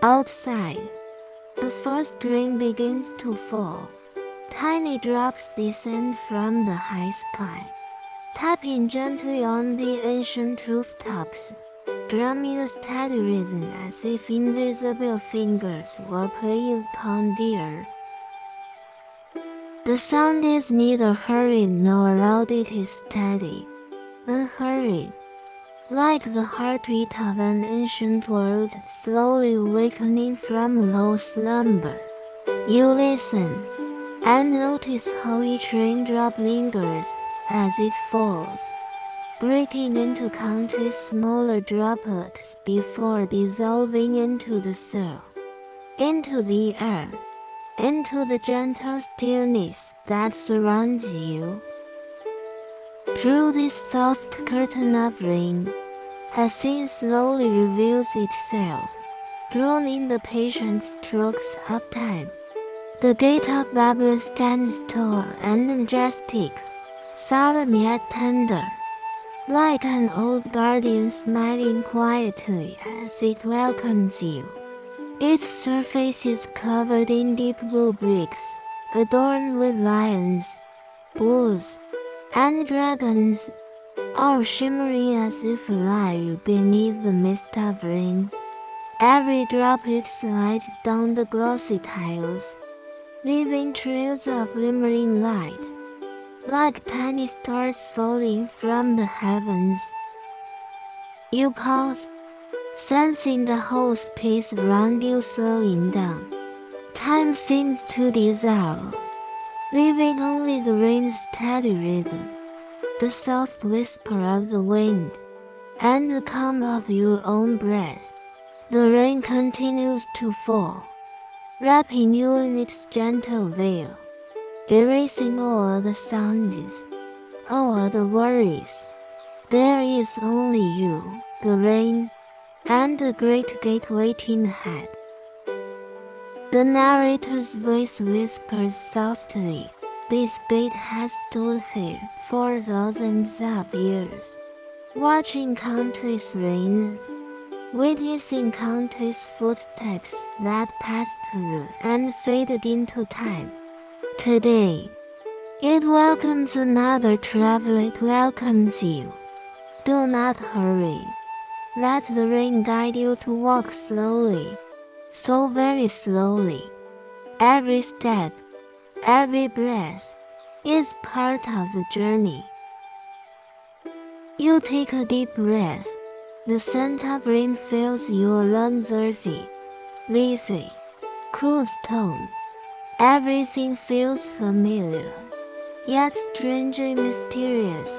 Outside, the first rain begins to fall. Tiny drops descend from the high sky, tapping gently on the ancient rooftops, drumming a steady rhythm as if invisible fingers were playing upon the earth. The sound is neither hurried nor loud, it is steady, unhurried, like the heartbeat of an ancient world slowly awakening from low slumber. You listen, and notice how each raindrop lingers as it falls, breaking into countless smaller droplets before dissolving into the soil, into the air, into the gentle stillness that surrounds you. Through this soft curtain of rain, a scene slowly reveals itself, drawn in the patient strokes of time. The gate of Babylon stands tall and majestic, solemn yet tender, like an old guardian smiling quietly as it welcomes you. Its surface is covered in deep blue bricks, adorned with lions, bulls, and dragons, all shimmering as if alive beneath the mist of rain. Every droplet slides down the glossy tiles, leaving trails of glimmering light, like tiny stars falling from the heavens. You pause, sensing the whole space around you slowing down. Time seems to dissolve, leaving only the rain's steady rhythm, the soft whisper of the wind, and the calm of your own breath. The rain continues to fall, wrapping you in its gentle veil, erasing all other sounds, all other worries. There is only you, the rain, and the great gate waiting ahead. The narrator's voice whispers softly, "This gate has stood here for thousands of years, watching countless rains, witnessing countless footsteps that passed through and faded into time. Today, it welcomes another traveler, it welcomes you. Do not hurry. Let the rain guide you to walk slowly, so very slowly. Every step, every breath, is part of the journey." You take a deep breath. The scent of rain fills your lungs, earthy, leafy, cool stone. Everything feels familiar, yet strangely mysterious,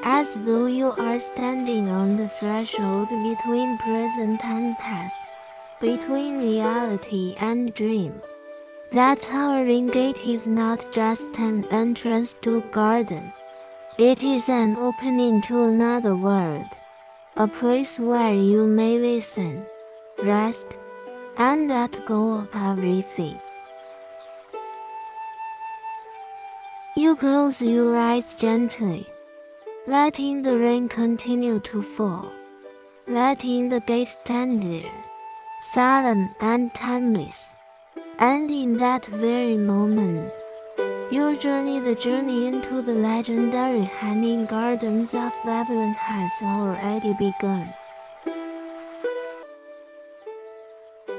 as though you are standing on the threshold between present and past, between reality and dream. That towering gate is not just an entrance to a garden. It is an opening to another world, a place where you may listen, rest, and let go of everything. You close your eyes gently, letting the rain continue to fall, letting the gate stand there, solemn and timeless. And in that very moment, your journey, the journey into the legendary hanging gardens of Babylon, has already begun.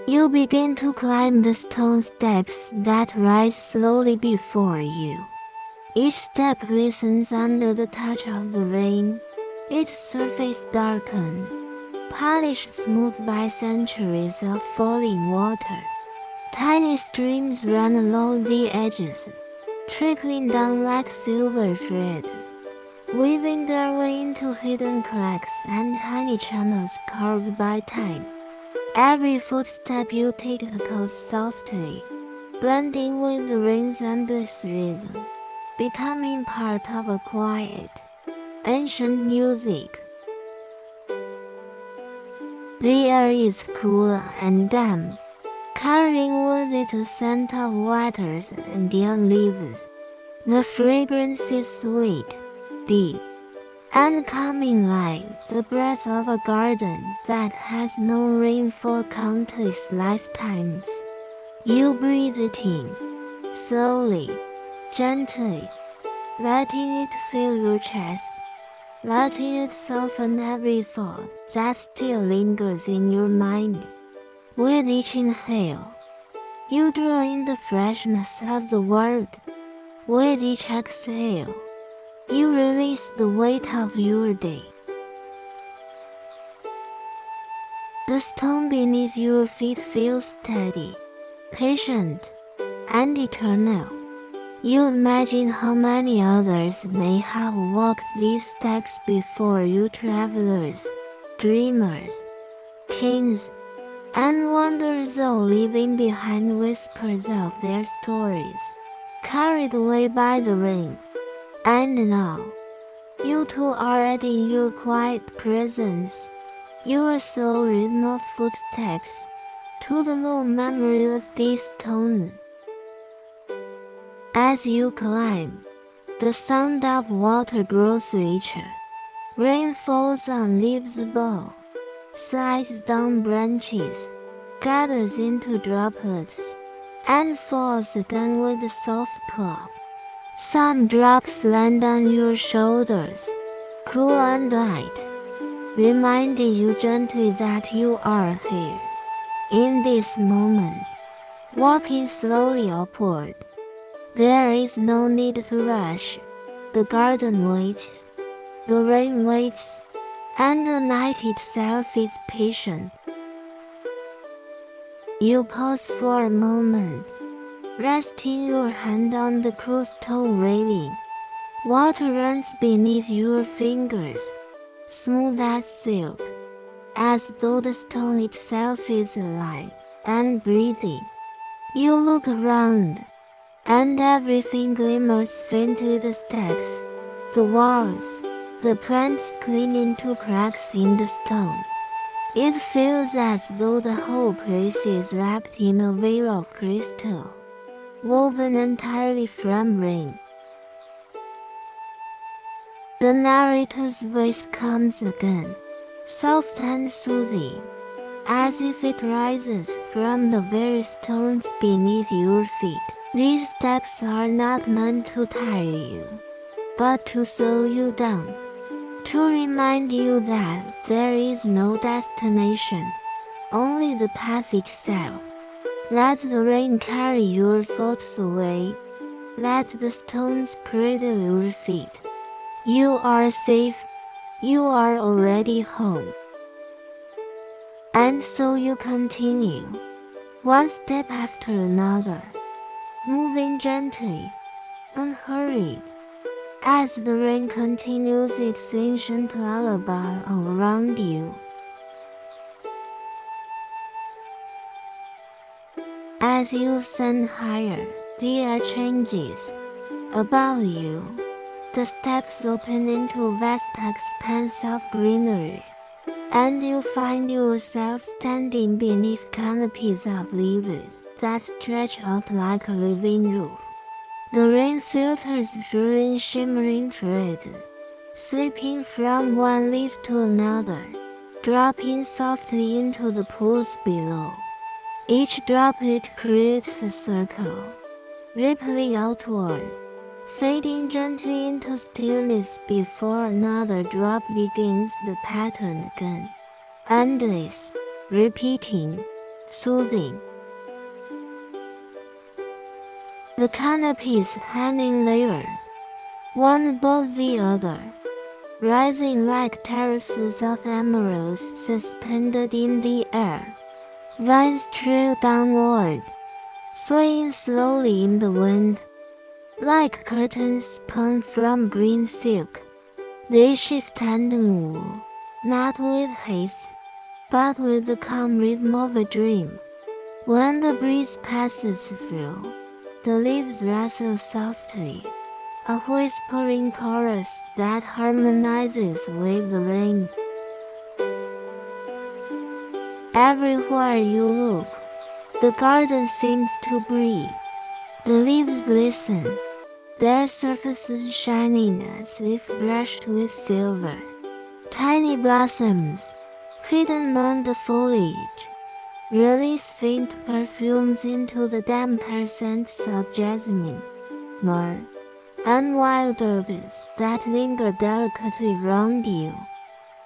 You begin to climb the stone steps that rise slowly before you. Each step glistens under the touch of the rain, its surface darkened, polished smooth by centuries of falling water. Tiny streams run along the edges, trickling down like silver threads, weaving their way into hidden cracks and tiny channels carved by time. Every footstep you take echoes softly, blending with the rain's endless rhythm, becoming part of a quiet, ancient music. The air is cool and damp, carrying with it the scent of waters and young leaves. The fragrance is sweet, deep, and coming like the breath of a garden that has known rain for countless lifetimes. You breathe it in, slowly, gently, letting it fill your chest, letting it soften every thought that still lingers in your mind. With each inhale, you draw in the freshness of the world. With each exhale, you release the weight of your day. The stone beneath your feet feels steady, patient, and eternal. You imagine how many others may have walked these steps before you, travelers, dreamers, kings, and wanderers, all leaving behind whispers of their stories, carried away by the rain. And now, you too are adding your quiet presence, your slow rhythm of footsteps, to the low memory of these stones. As you climb, the sound of water grows richer. Rain falls on leaves above, slides down branches, gathers into droplets, and falls again with a soft plop. Some drops land on your shoulders, cool and light, reminding you gently that you are here, in this moment, walking slowly upward. There is no need to rush. The garden waits, the rain waits, and the night itself is patient. You pause for a moment, resting your hand on the cool stone railing. Water runs beneath your fingers, smooth as silk, as though the stone itself is alive and breathing. You look around, and everything glimmers faintly: the steps, the walls, the plants clinging to cracks in the stone. It feels as though the whole place is wrapped in a veil of crystal, woven entirely from rain. The narrator's voice comes again, soft and soothing, as if it rises from the very stones beneath your feet. These steps are not meant to tire you, but to slow you down, to remind you that there is no destination, only the path itself. Let the rain carry your thoughts away. Let the stones cradle your feet. You are safe. You are already home. And so you continue, one step after another, moving gently, unhurried, as the rain continues its ancient lullaby all around you. As you ascend higher, the air changes. Above you, the steps open into a vast expanse of greenery, and you find yourself standing beneath canopies of leaves that stretch out like a living roof. The rain filters through in shimmering threads, slipping from one leaf to another, dropping softly into the pools below. Each droplet creates a circle, rippling outward, fading gently into stillness before another drop begins the pattern again. Endless, repeating, soothing. The canopies hang in layers, one above the other, rising like terraces of emeralds suspended in the air. Vines trail downward, swaying slowly in the wind, like curtains spun from green silk. They shift and move, not with haste, but with the calm rhythm of a dream. When the breeze passes through, the leaves rustle softly, a whispering chorus that harmonizes with the rain. Everywhere you look, the garden seems to breathe. The leaves glisten, their surfaces shining as if brushed with silver. Tiny blossoms, hidden among the foliage, release faint perfumes into the damper scents of jasmine, myrrh, and wild herbs that linger delicately around you.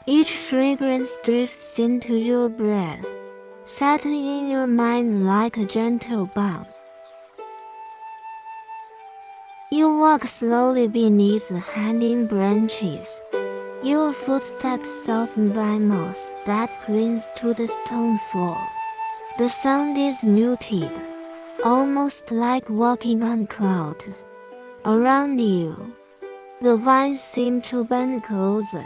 Each fragrance drifts into your breath, settling in your mind like a gentle balm. You walk slowly beneath the hanging branches, your footsteps softened by moss that clings to the stone floor. The sound is muted, almost like walking on clouds. Around you, the vines seem to bend closer,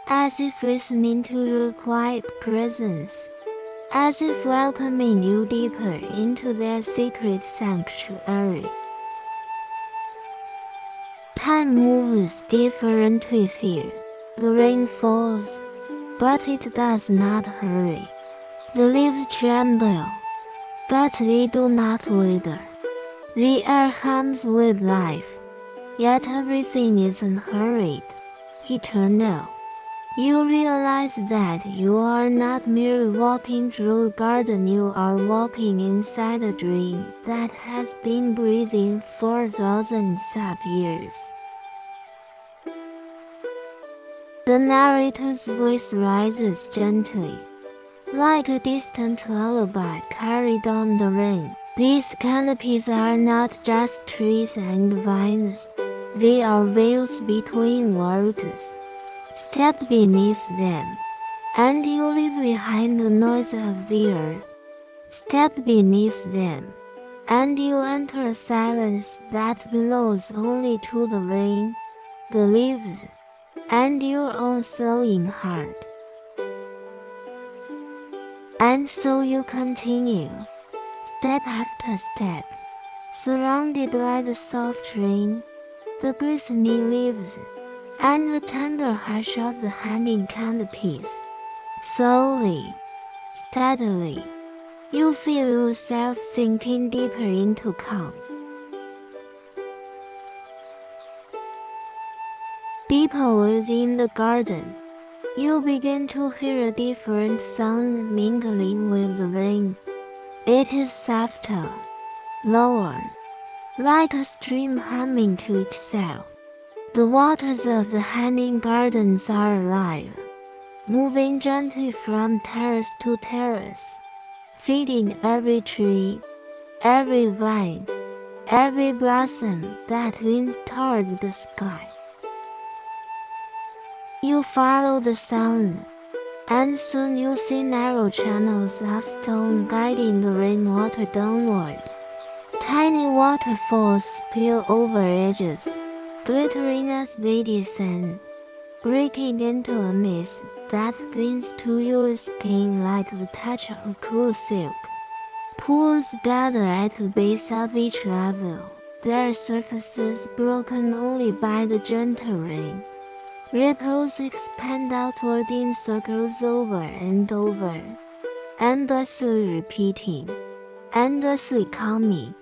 as if listening to your quiet presence, as if welcoming you deeper into their secret sanctuary. Time moves differently here. The rain falls, but it does not hurry. The leaves tremble, but they do not wither. The air hums with life, yet everything is unhurried, eternal. You realize that you are not merely walking through a garden, you are walking inside a dream that has been breathing for thousands of years. The narrator's voice rises gently, like a distant lullaby carried on the rain. These canopies are not just trees and vines, they are veils between worlds. Step beneath them, and you leave behind the noise of the earth. Step beneath them, and you enter a silence that belongs only to the rain, the leaves, and your own slowing heart. And so you continue, step after step, surrounded by the soft rain, the glistening leaves, and the tender hush of the hanging canopies. Slowly, steadily, you feel yourself sinking deeper into calm. Deeper within the garden, you begin to hear a different sound mingling with the rain. It is softer, lower, like a stream humming to itself. The waters of the hanging gardens are alive, moving gently from terrace to terrace, feeding every tree, every vine, every blossom that leans toward the sky. You follow the sound, and soon you see narrow channels of stone guiding the rainwater downward. Tiny waterfalls spill over edges, glittering as they descend, breaking into a mist that clings to your skin like the touch of cool silk. Pools gather at the base of each level, their surfaces broken only by the gentle rain. Ripples expand outward in circles over and over, endlessly repeating, endlessly calming.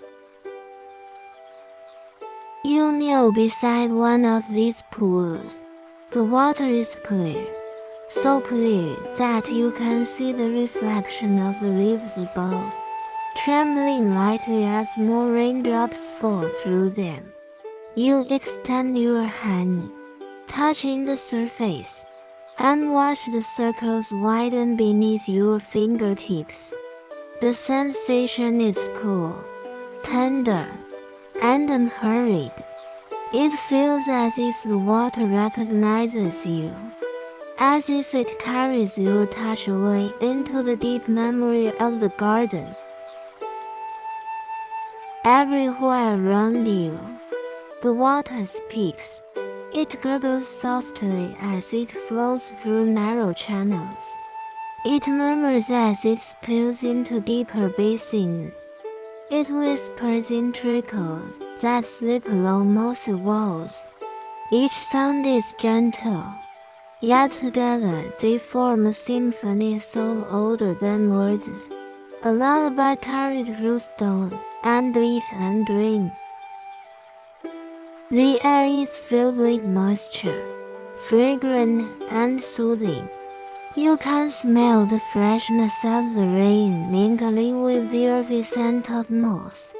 You kneel beside one of these pools. The water is clear, so clear that you can see the reflection of the leaves above, trembling lightly as more raindrops fall through them. You extend your hand, touching the surface, and watch the circles widen beneath your fingertips. The sensation is cool, tender, and unhurried. It feels as if the water recognizes you, as if it carries your touch away into the deep memory of the garden. Everywhere around you, the water speaks. It gurgles softly as it flows through narrow channels. It murmurs as it spills into deeper basins. It whispers in trickles that slip along mossy walls. Each sound is gentle, yet together they form a symphony so older than words, a lullaby carried through stone and leaf and rain. The air is filled with moisture, fragrant and soothing. You can smell the freshness of the rain mingling with the earthy scent of moss,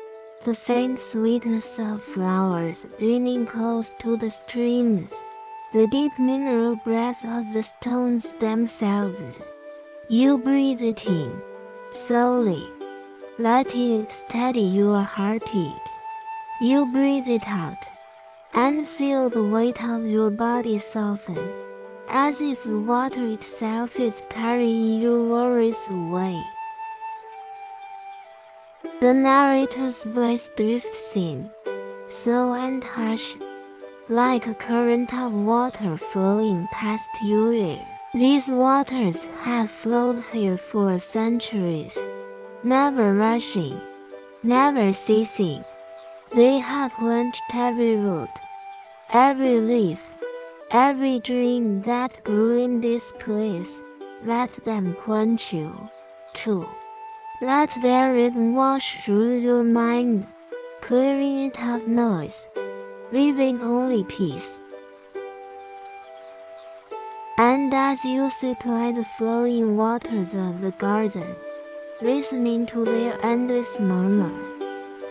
the faint sweetness of flowers leaning close to the streams, the deep mineral breath of the stones themselves. You breathe it in, slowly, letting it steady your heartbeat. You breathe it out, and feel the weight of your body soften, as if the water itself is carrying your worries away. The narrator's voice drifts in, slow and harsh, like a current of water flowing past your ear. These waters have flowed here for centuries, never rushing, never ceasing. They have quenched every root, every leaf, every dream that grew in this place. Let them quench you, too. Let their rhythm wash through your mind, clearing it of noise, leaving only peace. And as you sit by the flowing waters of the garden, listening to their endless murmur,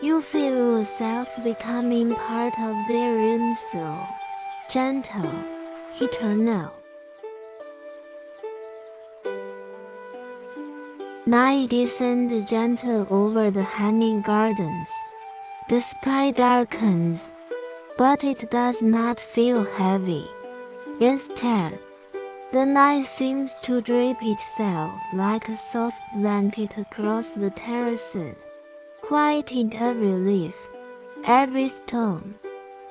you feel yourself becoming part of their rhythm, slow, gentle, eternal. Night descends gentle over the hanging gardens. The sky darkens, but it does not feel heavy. Instead, the night seems to drape itself like a soft blanket across the terraces, quieting every leaf, every stone,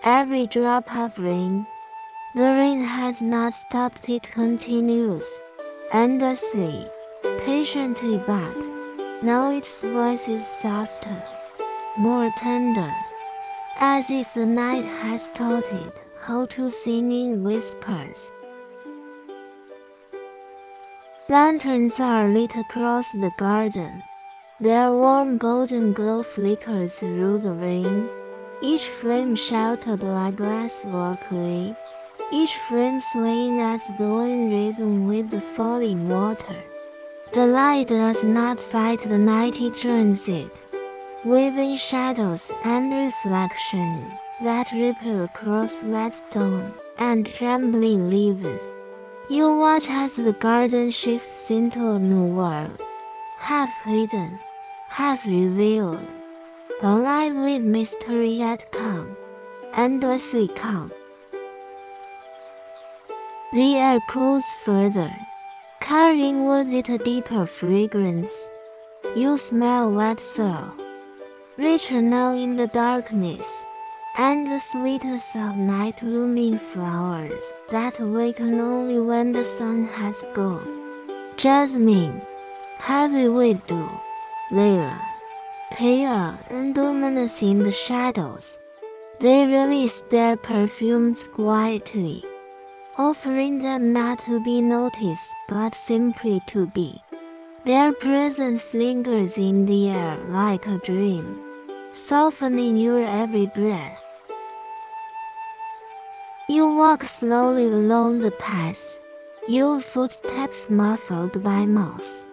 every drop of rain. The rain has not stopped, it continues, endlessly, patiently, but now its voice is softer, more tender, as if the night has taught it how to sing in whispers. Lanterns are lit across the garden. Their warm golden glow flickers through the rain, each flame sheltered by glass or clay, each flame swaying as though in rhythm with the falling water. The light does not fight the night, it joins it, weaving shadows and reflections that ripple across wet stone and trembling leaves. You watch as the garden shifts into a new world, half hidden, half revealed, alive with mystery yet calm, endlessly calm. The air cools further, carrying with it a deeper fragrance. You smell wet soil, richer now in the darkness, and the sweetness of night-blooming flowers that awaken only when the sun has gone. Jasmine, heavy with dew, lilac, pale and luminous in the shadows. They release their perfumes quietly, offering them not to be noticed but simply to be. Their presence lingers in the air like a dream, softening your every breath. You walk slowly along the path, your footsteps muffled by moss.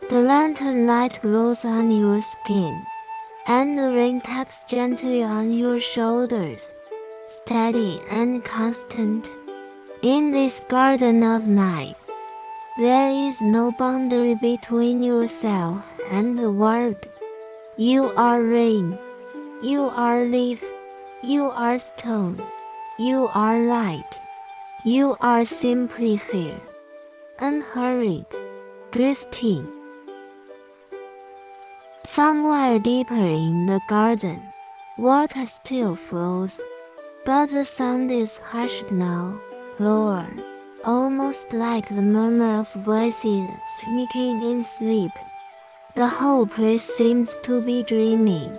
The lantern light glows on your skin, and the rain taps gently on your shoulders, steady and constant. In this garden of night, there is no boundary between yourself and the world. You are rain, you are leaf, you are stone, you are light. You are simply here, unhurried, drifting. Somewhere deeper in the garden, water still flows, but the sound is hushed now, lower, almost like the murmur of voices speaking in sleep. The whole place seems to be dreaming,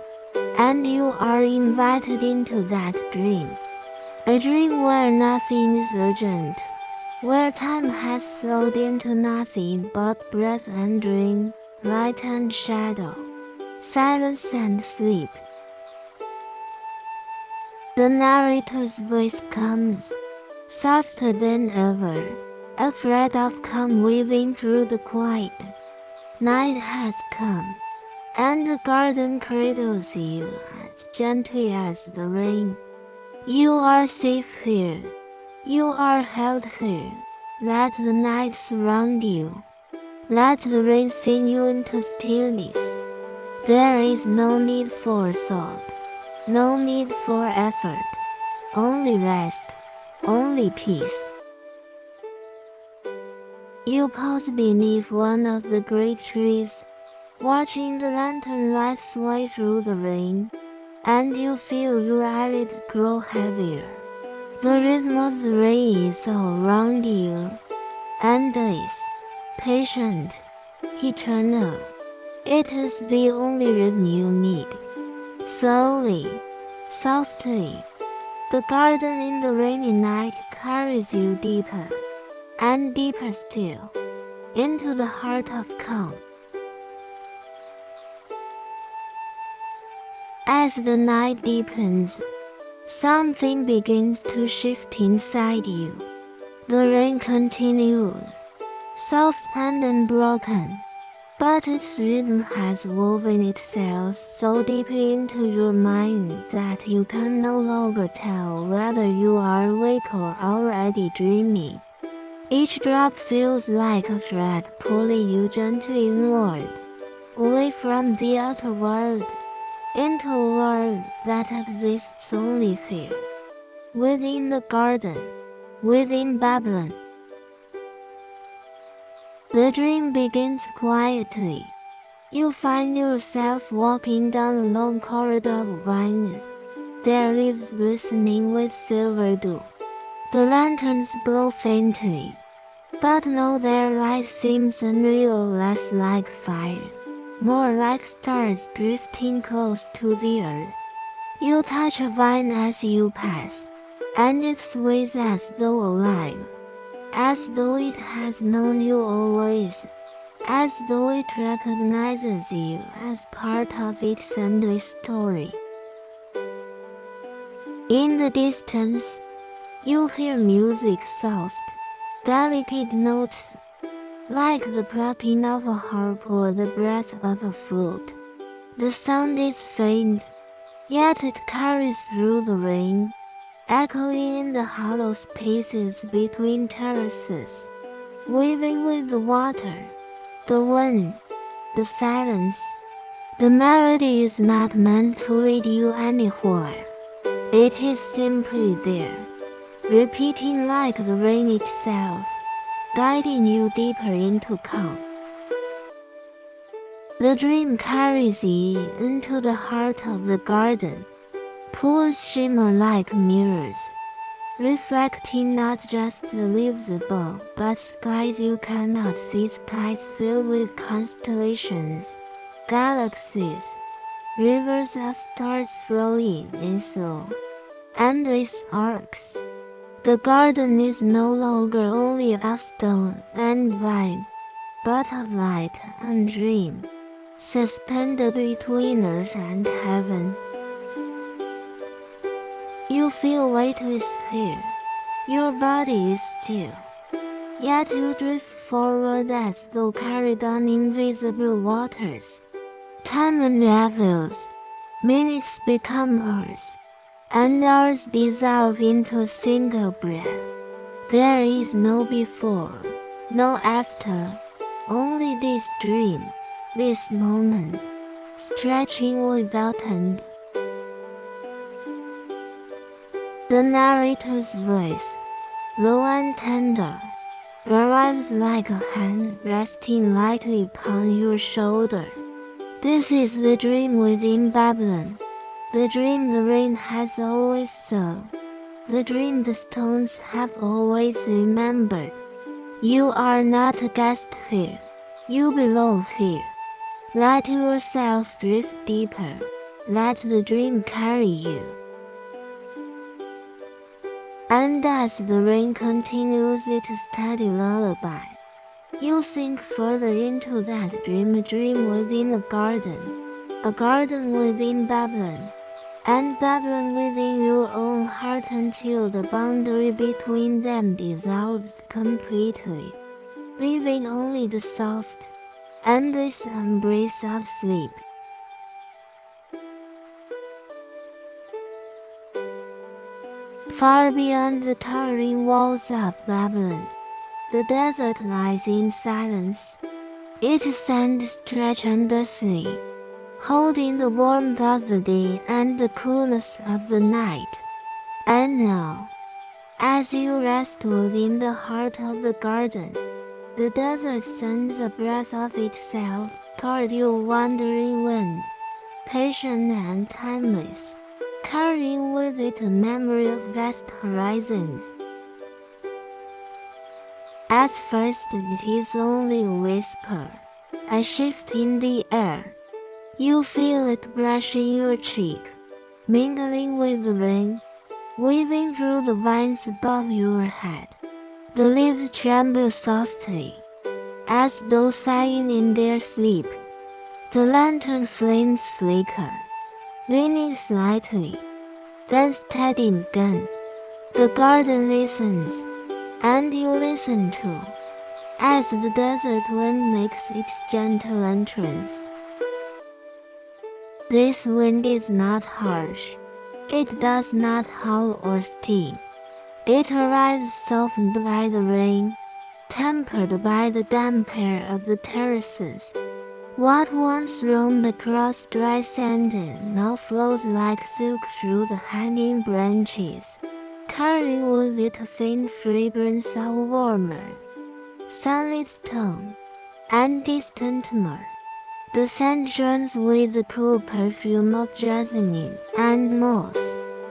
and you are invited into that dream. A dream where nothing is urgent, where time has slowed into nothing but breath and dream, light and shadow, silence and sleep. The narrator's voice comes, softer than ever, a thread of calm weaving through the quiet. Night has come, and the garden cradles you as gently as the rain. You are safe here. You are held here. Let the night surround you. Let the rain sing you into stillness. There is no need for thought, no need for effort. Only rest, only peace. You pause beneath one of the great trees, watching the lantern light sway through the rain, and you feel your eyelids grow heavier. The rhythm of the rain is all around you, endless, patient, eternal. It is the only rhythm you need. Slowly, softly, the garden in the rainy night carries you deeper, and deeper still, into the heart of calm. As the night deepens, something begins to shift inside you. The rain continues, soft and unbroken, but its rhythm has woven itself so deeply into your mind that you can no longer tell whether you are awake or already dreaming. Each drop feels like a thread pulling you gently inward, away from the outer world, into a world that exists only here, within the garden, within Babylon. The dream begins quietly. You find yourself walking down a long corridor of vines, their leaves glistening with silver dew. The lanterns glow faintly, but no, their light seems unreal, less like fire, more like stars drifting close to the earth. You touch a vine as you pass, and it sways as though alive, as though it has known you always, as though it recognizes you as part of its endless story. In the distance, you hear music, soft, delicate notes, like the plucking of a harp or the breath of a flute. The sound is faint, yet it carries through the rain, echoing in the hollow spaces between terraces, weaving with the water, the wind, the silence. The melody is not meant to lead you anywhere. It is simply there, repeating like the rain itself, guiding you deeper into calm. The dream carries you into the heart of the garden. Pools shimmer like mirrors, reflecting not just the leaves above, but skies you cannot see, skies filled with constellations, galaxies, rivers of stars flowing in slow, endless arcs. The garden is no longer only of stone and vine, but of light and dream, suspended between earth and heaven. You feel weightless here. Your body is still. Yet you drift forward as though carried on invisible waters. Time unravels. Minutes become hours. And hours dissolve into a single breath. There is no before, no after. Only this dream, this moment, stretching without end. The narrator's voice, low and tender, arrives like a hand resting lightly upon your shoulder. This is the dream within Babylon, the dream the rain has always sown, the dream the stones have always remembered. You are not a guest here, you belong here. Let yourself drift deeper, let the dream carry you. And as the rain continues its steady lullaby, you sink further into that dream, a dream within a garden within Babylon, and Babylon within your own heart until the boundary between them dissolves completely, leaving only the soft, endless embrace of sleep. Far beyond the towering walls of Babylon, the desert lies in silence. Its sands stretch endlessly, holding the warmth of the day and the coolness of the night. And now, as you rest within the heart of the garden, the desert sends a breath of itself toward your wandering wind, patient and timeless, carrying with it a memory of vast horizons. At first it is only a whisper, a shift in the air. You feel it brushing your cheek, mingling with the rain, weaving through the vines above your head. The leaves tremble softly, as though sighing in their sleep. The lantern flames flicker, leaning slightly, then steadying again. The garden listens, and you listen too, as the desert wind makes its gentle entrance. This wind is not harsh. It does not howl or sting. It arrives softened by the rain, tempered by the damp air of the terraces. What once roamed across dry sand now flows like silk through the hanging branches, carrying with it a faint fragrance of warmer, sunlit stone and distant myrrh. The sand joins with the cool perfume of jasmine and moss,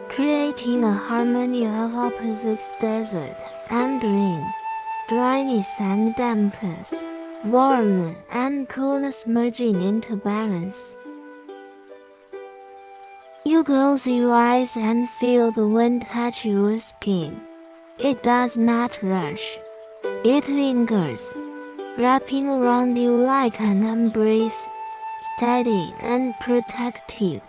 creating a harmony of opposites: desert and rain, dryness and dampness, warmth and coolness merging into balance. You close your eyes and feel the wind touch your skin. It does not rush. It lingers, wrapping around you like an embrace, steady and protective.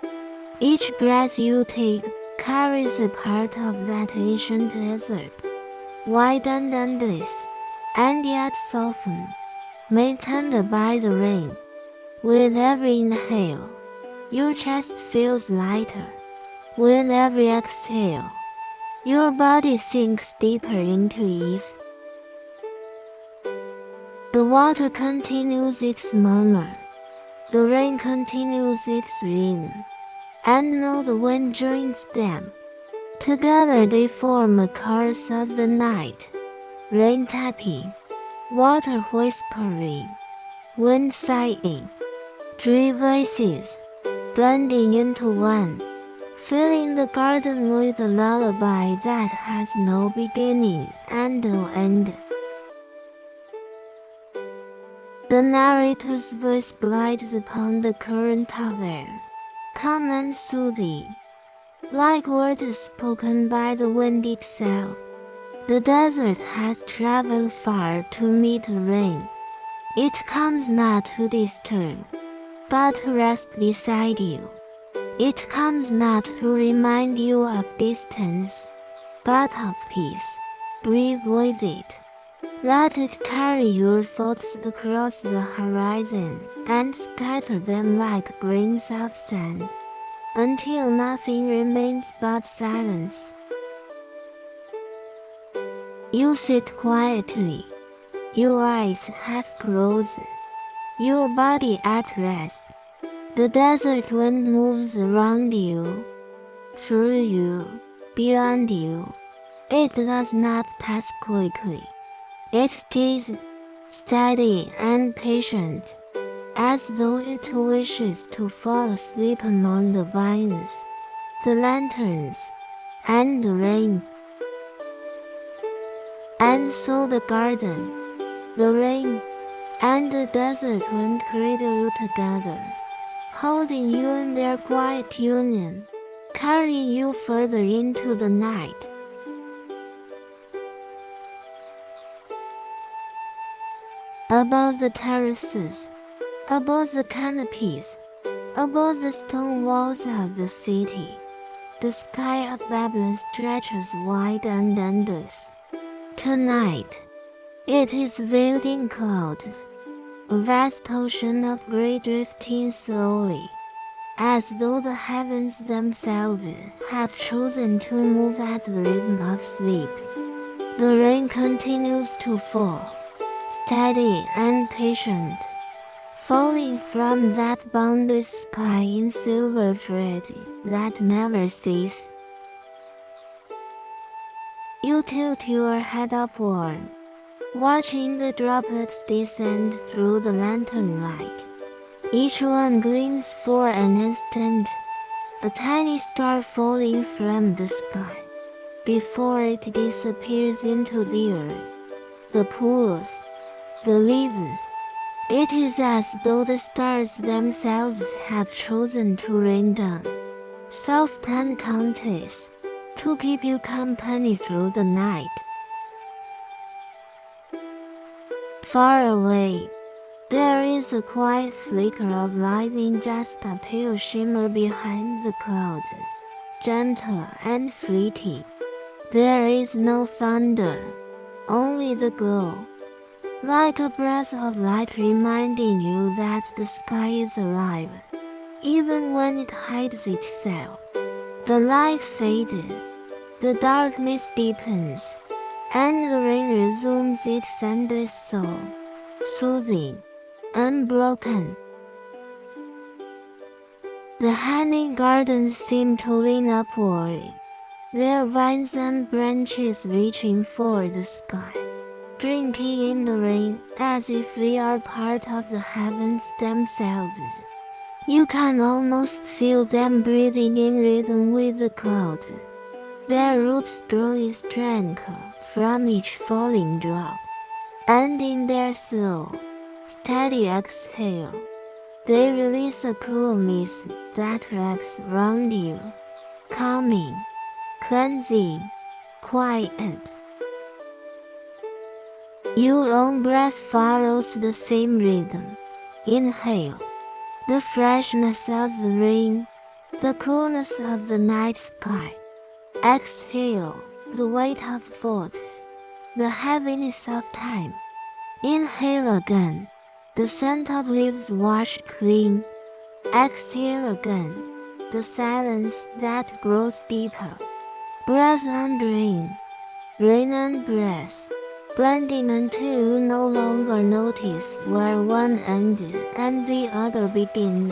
Each breath you take carries a part of that ancient desert, wide and endless, and yet softened, made tender by the rain. With every inhale, your chest feels lighter. With every exhale, your body sinks deeper into ease. The water continues its murmur. The rain continues its rhythm. And now the wind joins them. Together they form a chorus of the night. Rain tapping, water whispering, wind sighing, three voices blending into one, filling the garden with a lullaby that has no beginning and no end. The narrator's voice glides upon the current of air, calm and soothing, like words spoken by the wind itself. The desert has traveled far to meet the rain. It comes not to disturb, but to rest beside you. It comes not to remind you of distance, but of peace. Breathe with it. Let it carry your thoughts across the horizon and scatter them like grains of sand, until nothing remains but silence. You sit quietly, your eyes half closed, your body at rest. The desert wind moves around you, through you, beyond you. It does not pass quickly. It stays steady and patient, as though it wishes to fall asleep among the vines, the lanterns, and the rain. And so the garden, the rain, and the desert wind cradle you together, holding you in their quiet union, carrying you further into the night. Above the terraces, above the canopies, above the stone walls of the city, The sky of Babylon stretches wide and endless. Tonight, it is veiled in clouds, a vast ocean of grey drifting slowly, as though the heavens themselves had chosen to move at the rhythm of sleep. The rain continues to fall, steady and patient, falling from that boundless sky in silver threads that never cease. You tilt your head upward, watching the droplets descend through the lantern light. Each one gleams for an instant, a tiny star falling from the sky, before it disappears into the earth, the pools, the leaves. It is as though the stars themselves have chosen to rain down, soft and countless, to keep you company through the night. Far away, there is a quiet flicker of light in just a pale shimmer behind the clouds, gentle and fleeting. There is no thunder, only the glow, like a breath of light reminding you that the sky is alive, even when it hides itself. The light fades, the darkness deepens, and the rain resumes its endless song, soothing, unbroken. The hanging gardens seem to lean upward, their vines and branches reaching for the sky, drinking in the rain as if they are part of the heavens themselves. You can almost feel them breathing in rhythm with the clouds, their roots drawing strength from each falling drop, and in their slow, steady exhale, they release a cool mist that wraps around you, calming, cleansing, quiet. Your own breath follows the same rhythm. Inhale, the freshness of the rain, the coolness of the night sky. Exhale, the weight of thoughts, the heaviness of time. Inhale again, the scent of leaves washed clean. Exhale again, the silence that grows deeper. Breath and rain, rain and breath, blending until you no longer notice where one ended and the other began.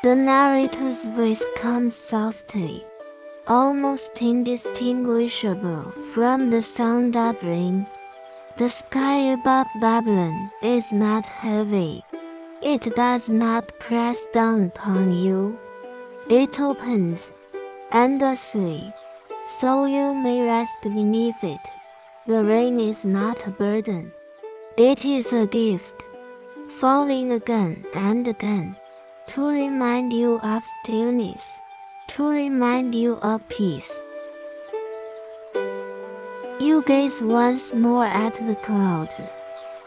The narrator's voice comes softly, almost indistinguishable from the sound of rain. The sky above Babylon is not heavy. It does not press down upon you. It opens, endlessly, so you may rest beneath it. The rain is not a burden. It is a gift, falling again and again, to remind you of stillness, to remind you of peace. You gaze once more at the clouds,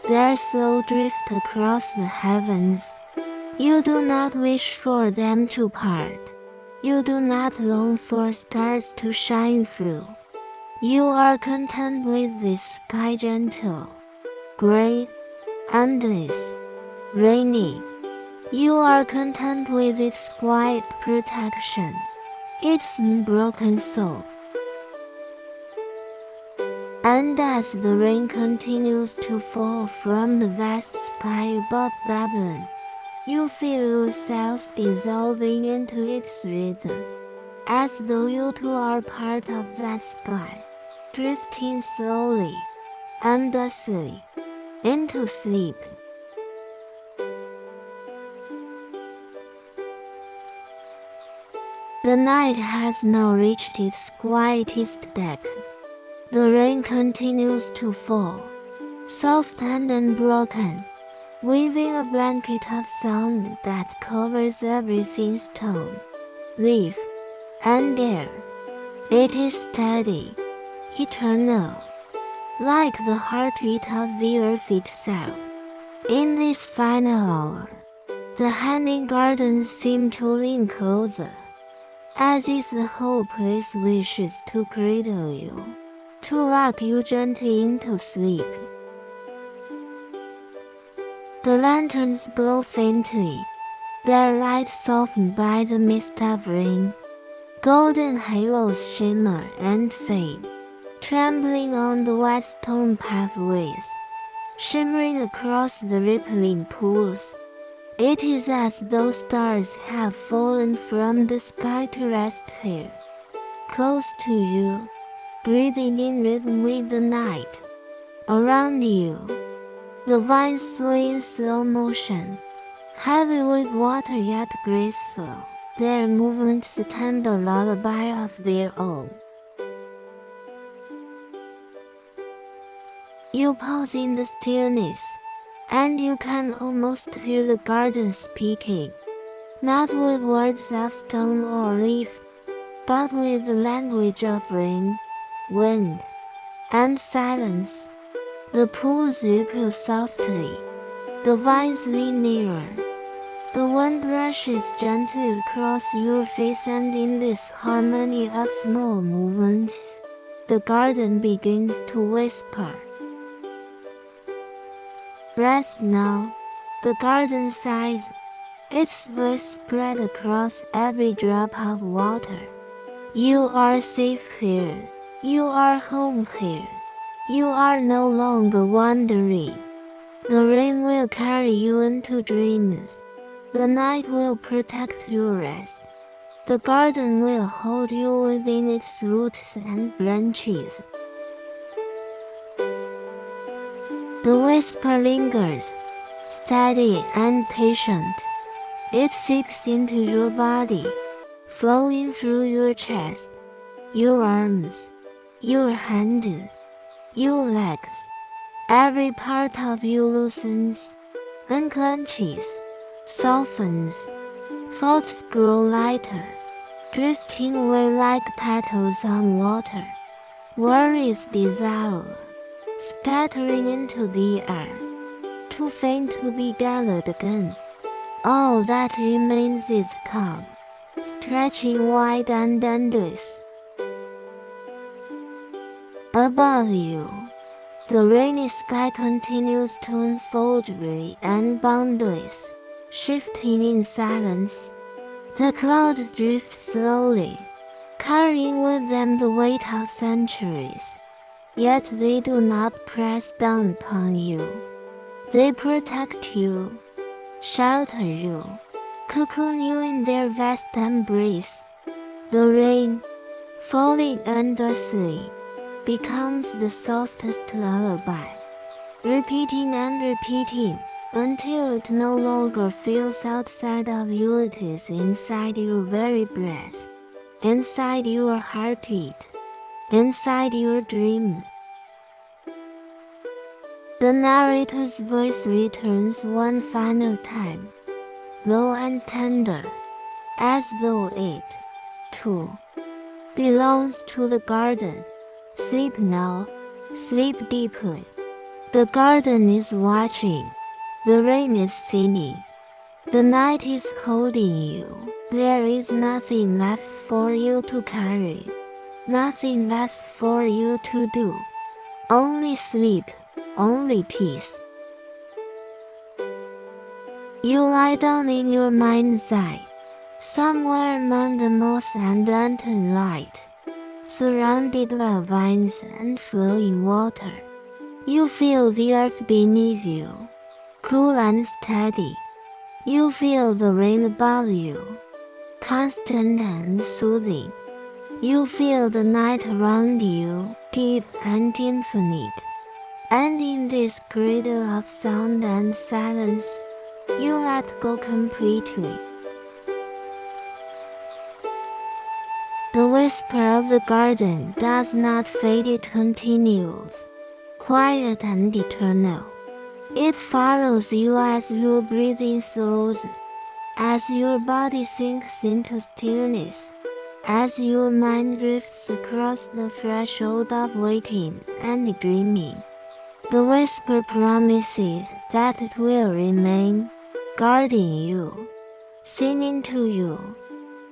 their slow drift across the heavens. You do not wish for them to part. You do not long for stars to shine through. You are content with this sky gentle, gray, endless, rainy. You are content with its quiet protection, its unbroken soul. And as the rain continues to fall from the vast sky above Babylon, you feel yourself dissolving into its rhythm, as though you too are part of that sky, drifting slowly, endlessly, into sleep. The night has now reached its quietest depth. The rain continues to fall, soft and unbroken, weaving a blanket of sound that covers everything's tone, leaf, and air. It is steady, eternal, like the heartbeat of the earth itself. In this final hour, the hanging gardens seem to lean closer, as if the whole place wishes to cradle you, to rock you gently into sleep. The lanterns glow faintly, their light softened by the mist of rain. Golden halos shimmer and fade, trembling on the white stone pathways, shimmering across the rippling pools. It is as though stars have fallen from the sky to rest here, close to you, breathing in rhythm with the night. Around you, the vines sway in slow motion, heavy with water yet graceful, their movements a tender lullaby of their own. You pause in the stillness, and you can almost hear the garden speaking, not with words of stone or leaf, but with the language of rain, wind, and silence. The pools ripple softly, the vines lean nearer. The wind brushes gently across your face, and in this harmony of small movements, the garden begins to whisper. Rest now, the garden sighs, its voice spread across every drop of water. You are safe here, you are home here, you are no longer wandering. The rain will carry you into dreams, the night will protect your rest, the garden will hold you within its roots and branches. The whisper lingers, steady and patient. It seeps into your body, flowing through your chest, your arms, your hands, your legs. Every part of you loosens, unclenches, softens. Thoughts grow lighter, drifting away like petals on water. Worries dissolve, scattering into the air, too faint to be gathered again. All that remains is calm, stretching wide and endless. Above you, the rainy sky continues to unfold gray and boundless, shifting in silence. The clouds drift slowly, carrying with them the weight of centuries. Yet they do not press down upon you. They protect you, shelter you, cocoon you in their vast embrace. The rain, falling endlessly, becomes the softest lullaby, repeating and repeating until it no longer feels outside of you. It is inside your very breath, inside your heartbeat, inside your dreams. The narrator's voice returns one final time, low and tender, as though it, too, belongs to the garden. Sleep now, sleep deeply. The garden is watching, the rain is singing, the night is holding you. There is nothing left for you to carry, nothing left for you to do. Only sleep, only peace. You lie down in your mind's eye, somewhere among the moss and lantern light, surrounded by vines and flowing water. You feel the earth beneath you, cool and steady. You feel the rain above you, constant and soothing. You feel the night around you, deep and infinite. And in this cradle of sound and silence, you let go completely. The whisper of the garden does not fade, it continues, quiet and eternal. It follows you as your breathing slows, as your body sinks into stillness, as your mind drifts across the threshold of waking and dreaming. The whisper promises that it will remain, guarding you, singing to you,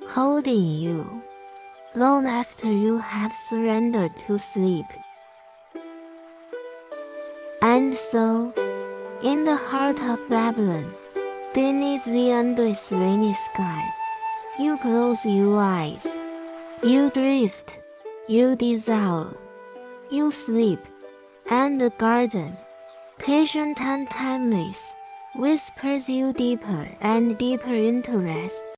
holding you, long after you have surrendered to sleep. And so, in the heart of Babylon, beneath the endless rainy sky, you close your eyes, you drift, you dissolve, you sleep, and the garden, patient and timeless, whispers you deeper and deeper into rest.